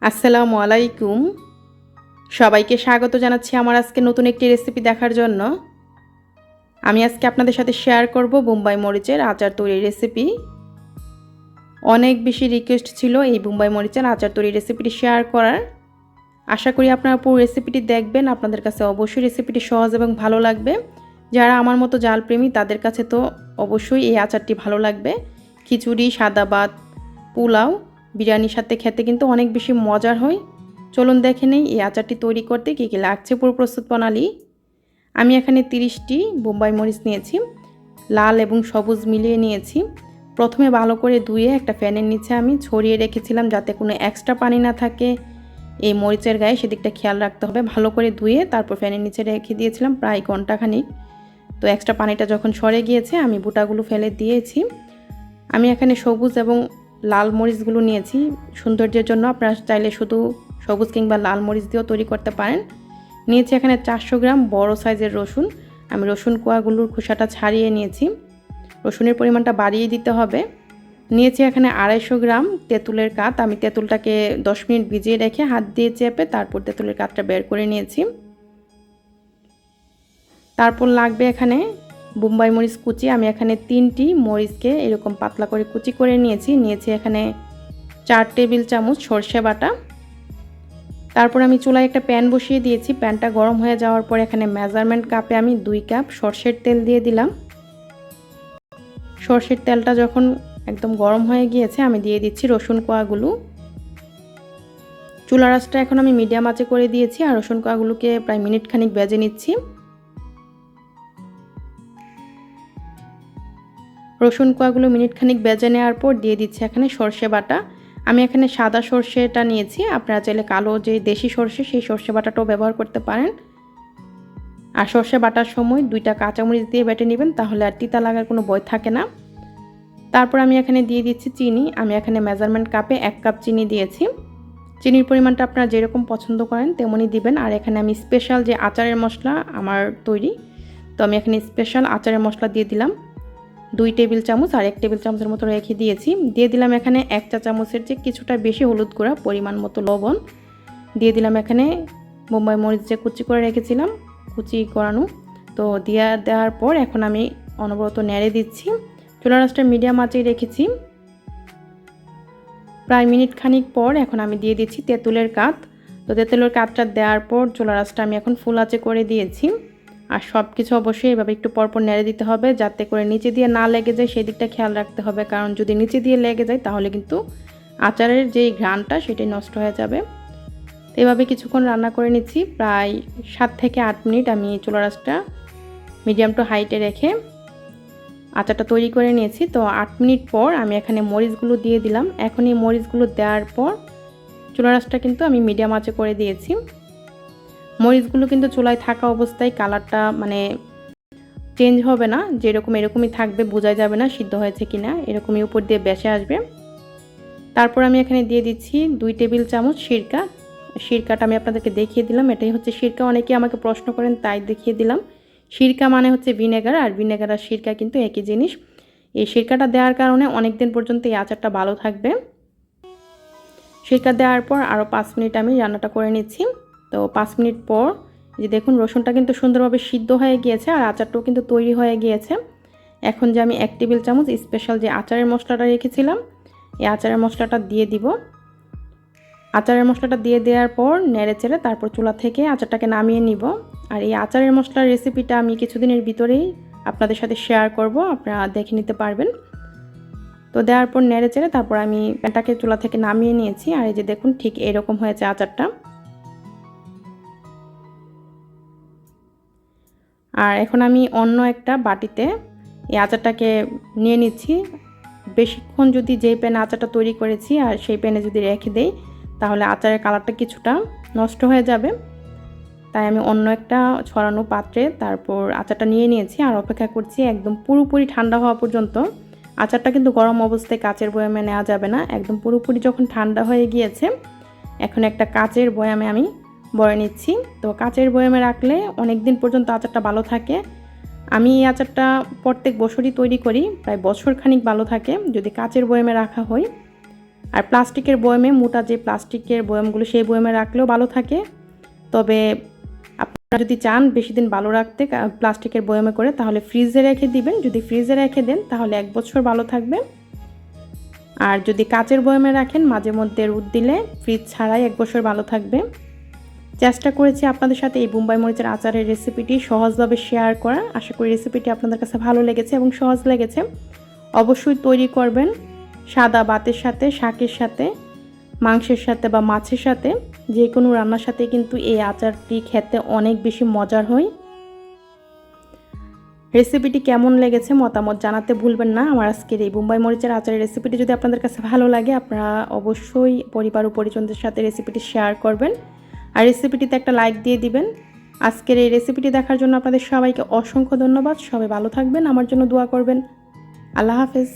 আসসালামু আলাইকুম। সবাইকে স্বাগত জানাচ্ছি আমার আজকে নতুন একটি রেসিপি দেখার জন্য। আমি আজকে আপনাদের সাথে শেয়ার করব বোম্বাই মরিচের আচার তৈরির রেসিপি। অনেক বেশি রিকোয়েস্ট ছিল এই বোম্বাই মরিচের আচার তৈরির রেসিপিটি শেয়ার করার। আশা করি আপনারা পুরো রেসিপিটি দেখবেন, আপনাদের কাছে অবশ্যই রেসিপিটি সহজ এবং ভালো লাগবে। যারা আমার মতো জাল প্রেমী তাদের কাছে তো অবশ্যই এই আচারটি ভালো লাগবে। খিচুড়ি, সাদা ভাত, পোলাও, বিরিয়ানির সাথে খেতে কিন্তু অনেক বেশি মজার হয়। চলুন দেখে নেই এই আচারটি তৈরি করতে কী কী লাগছে পুরো প্রস্তুত প্রণালী। আমি এখানে 30টি বোম্বাই মরিচ নিয়েছি, লাল এবং সবুজ মিলিয়ে নিয়েছি। প্রথমে ভালো করে ধুয়ে একটা ফ্যানের নিচে আমি ছড়িয়ে রেখেছিলাম যাতে কোনো এক্সট্রা পানি না থাকে এই মরিচের গায়ে, সেদিকটা খেয়াল রাখতে হবে। ভালো করে ধুয়ে তারপর ফ্যানের নিচে রেখে দিয়েছিলাম প্রায় ঘন্টাখানিক। তো এক্সট্রা পানিটা যখন সরে গিয়েছে আমি বুটাগুলো ফেলে দিয়েছি। আমি এখানে সবুজ এবং লাল মরিচগুলো নিয়েছি সৌন্দর্যের জন্য, আপনারা চাইলে শুধু সবুজ কিংবা লাল মরিচ দিয়েও তৈরি করতে পারেন। নিয়েছি এখানে 400 গ্রাম বড় সাইজের রসুন। আমি রসুন কোয়াগুলোর খোসাটা ছাড়িয়ে নিয়েছি, রসুনের পরিমাণটা বাড়িয়ে দিতে হবে। নিয়েছি এখানে 250 গ্রাম তেঁতুলের কাত। আমি তেঁতুলটাকে 10 মিনিট ভিজিয়ে রেখে হাত দিয়ে চেপে তারপর তেঁতুলের কাতটা বের করে নিয়েছি। তারপর লাগবে এখানে বোম্বাই মরিচ কুচি। আমি এখানে 3টি মরিচকে এরকম পাতলা করে কুচি করে নিয়েছি এখানে 4 টেবিল চামচ সরষে বাটা। তারপর আমি চুলায় একটা প্যান বসিয়ে দিয়েছি। প্যানটা গরম হয়ে যাওয়ার পর এখানে মেজারমেন্ট কাপে আমি 2 কাপ সরষের তেল দিয়ে দিলাম। সরষের তেলটা যখন একদম গরম হয়ে গিয়েছে আমি দিয়ে দিচ্ছি রসুন কোয়াগুলো। চুলার আঁচটা এখন আমি মিডিয়াম আঁচে করে দিয়েছি আর রসুন কোয়াগুলোকে প্রায় মিনিট খানিক ভেজে নিচ্ছি। রসুন কোয়াগুলো মিনিট খানিক ভেজে নেওয়ার পর দিয়ে দিচ্ছি এখানে সরষে বাটা। আমি এখানে সাদা সরষেটা নিয়েছি, আপনারা চাইলে কালো যে দেশি সরষে সেই সরষে বাটাটাও ব্যবহার করতে পারেন। আর সরষে বাটার সময় 2টা কাঁচামরিচ দিয়ে বেটে নেবেন, তাহলে আর তিতা লাগার কোনো ভয় থাকে না। তারপর আমি এখানে দিয়ে দিচ্ছি চিনি। আমি এখানে মেজারমেন্ট কাপে 1 কাপ চিনি দিয়েছি। চিনির পরিমাণটা আপনারা যেরকম পছন্দ করেন তেমনই দিবেন। আর এখানে আমি স্পেশাল যে আচারের মশলা আমার তৈরি, তো আমি এখানে স্পেশাল আচারের মশলা দিয়ে দিলাম 2 টেবিল চামচ, আর 1 টেবিল চামচের মতো রেখে দিয়েছি। দিয়ে দিলাম এখানে 1 চা চামচের যে কিছুটা বেশি হলুদ গুঁড়া, পরিমাণ মতো লবণ দিয়ে দিলাম। এখানে বোম্বাই মরিচ যে কুচি করে রেখেছিলাম, কুচি করানো, তো দেওয়ার পর এখন আমি অনবরত নেড়ে দিচ্ছি। চুলার আঁচটা মিডিয়াম আঁচেই রেখেছি। প্রায় মিনিট খানিক পর এখন আমি দিয়ে দিচ্ছি তেঁতুলের কাত। তো তেঁতুলের কাতটা দেওয়ার পর চুলার আঁচটা আমি এখন ফুল আঁচে করে দিয়েছি। আর সব কিছু অবশ্যই এভাবে একটু পরপর নেড়ে দিতে হবে যাতে করে নিচে দিয়ে না লেগে যায়, সেই দিকটা খেয়াল রাখতে হবে, কারণ যদি নিচে দিয়ে লেগে যায় তাহলে কিন্তু আচারের যেই ঘ্রাণটা সেটাই নষ্ট হয়ে যাবে। তো এভাবে কিছুক্ষণ রান্না করে নিচ্ছি, প্রায় 7 থেকে 8 মিনিট আমি চুলার আঁচটা মিডিয়াম টু হাইটে রেখে আচারটা তৈরি করে নিয়েছি। তো 8 মিনিট পর আমি এখানে মরিচগুলো দিয়ে দিলাম। এখন এই মরিচগুলো দেওয়ার পর চুলার আঁচটা কিন্তু আমি মিডিয়াম আঁচে করে দিয়েছি। মরিচগুলো কিন্তু চুলায় থাকা অবস্থায় কালারটা মানে চেঞ্জ হবে না, যেরকম এরকমই থাকবে, বোঝা যাবে না সিদ্ধ হয়েছে কিনা, এরকমই উপর দিয়ে ভেসে আসবে। তারপর আমি এখানে দিয়ে দিচ্ছি 2 টেবিল চামচ সিরকা। সিরকাটা আমি আপনাদেরকে দেখিয়ে দিলাম, এটাই হচ্ছে সিরকা। অনেকে আমাকে প্রশ্ন করেন তাই দেখিয়ে দিলাম। সিরকা মানে হচ্ছে ভিনেগার, আর ভিনেগার আর সিরকা কিন্তু একই জিনিস। এই সিরকাটা দেওয়ার কারণে অনেক দিন পর্যন্ত এই আচারটা ভালো থাকবে। সিরকা দেওয়ার পর আরও 5 মিনিট আমি রান্নাটা করে নিচ্ছি। তো 5 মিনিট পর যে দেখুন রসুনটা কিন্তু সুন্দরভাবে সিদ্ধ হয়ে গিয়েছে আর আচারটাও কিন্তু তৈরি হয়ে গিয়েছে। এখন যে আমি 1 টেবিল চামচ স্পেশাল যে আচারের মশলাটা রেখেছিলাম, এই আচারের মশলাটা দিয়ে দিব। আচারের মশলাটা দিয়ে দেওয়ার পর নেড়ে চেড়ে তারপর চুলা থেকে আচারটাকে নামিয়ে নিব। আর এই আচারের মশলার রেসিপিটা আমি কিছুদিনের ভিতরেই আপনাদের সাথে শেয়ার করব, আপনারা দেখে নিতে পারবেন। তো দেওয়ার পর নেড়ে চেড়ে তারপর আমি প্যানটাকে চুলা থেকে নামিয়ে নিয়েছি। আর এই যে দেখুন ঠিক এরকম হয়েছে আচারটা। আর এখন আমি অন্য একটা বাটিতে এই আচারটাকে নিয়ে নিচ্ছি। বেশিক্ষণ যদি যেই প্যানে আচারটা তৈরি করেছি আর সেই প্যানে যদি রেখে দেই তাহলে আচারের কালারটা কিছুটা নষ্ট হয়ে যাবে, তাই আমি অন্য একটা ছড়ানো পাত্রে তারপর আচারটা নিয়ে নিয়েছি আর অপেক্ষা করছি একদম পুরোপুরি ঠান্ডা হওয়া পর্যন্ত। আচারটা কিন্তু গরম অবস্থায় কাচের বয়ামে নেওয়া যাবে না, একদম পুরোপুরি যখন ঠান্ডা হয়ে গিয়েছে এখন একটা কাচের বয়ামে আমি ভরে নিচ্ছি। তো কাচের বয়ামে রাখলে অনেক দিন পর্যন্ত আচারটা ভালো থাকে। আমি এই আচারটা প্রত্যেক বছরই তৈরি করি, প্রায় বছর খানিক ভালো থাকে যদি কাচের বয়ামে রাখা হয়। আর প্লাস্টিকের বয়ামে, মোটা যে প্লাস্টিকের বয়ামগুলো, সেই বয়ামে রাখলেও ভালো থাকে। তবে আপনারা যদি চান বেশি দিন ভালো রাখতে প্লাস্টিকের বয়ামে করে, তাহলে ফ্রিজে রেখে দিবেন। যদি ফ্রিজে রেখে দেন তাহলে 1 বছর ভালো থাকবে। আর যদি কাচের বয়ামে রাখেন, মাঝে মধ্যে রোদ দিলে ফ্রিজ ছাড়াই 1 বছর ভালো থাকবে। চেষ্টা করেছি আপনাদের সাথে এই বোম্বাই মরিচের আচারের রেসিপিটি সহজভাবে শেয়ার করার। আশা করি রেসিপিটি আপনাদের কাছে ভালো লেগেছে এবং সহজ লেগেছে। অবশ্যই তৈরি করবেন। সাদা ভাতের সাথে, শাকের সাথে, মাংসের সাথে বা মাছের সাথে, যে কোনো রান্নার সাথে কিন্তু এই আচারটি খেতে অনেক বেশি মজার হয়। রেসিপিটি কেমন লেগেছে মতামত জানাতে ভুলবেন না। আমার আজকের এই বোম্বাই মরিচের আচারের রেসিপিটি যদি আপনাদের কাছে ভালো লাগে, আপনারা অবশ্যই পরিবার ও পরিজনদের সাথে রেসিপিটি শেয়ার করবেন আর রেসিপিটিতে একটা লাইক দিয়ে দিবেন। আজকের এই রেসিপিটি দেখার জন্য আপনাদের সবাইকে অসংখ্য ধন্যবাদ। সবাই ভালো থাকবেন, আমার জন্য দোয়া করবেন। আল্লাহ হাফেজ।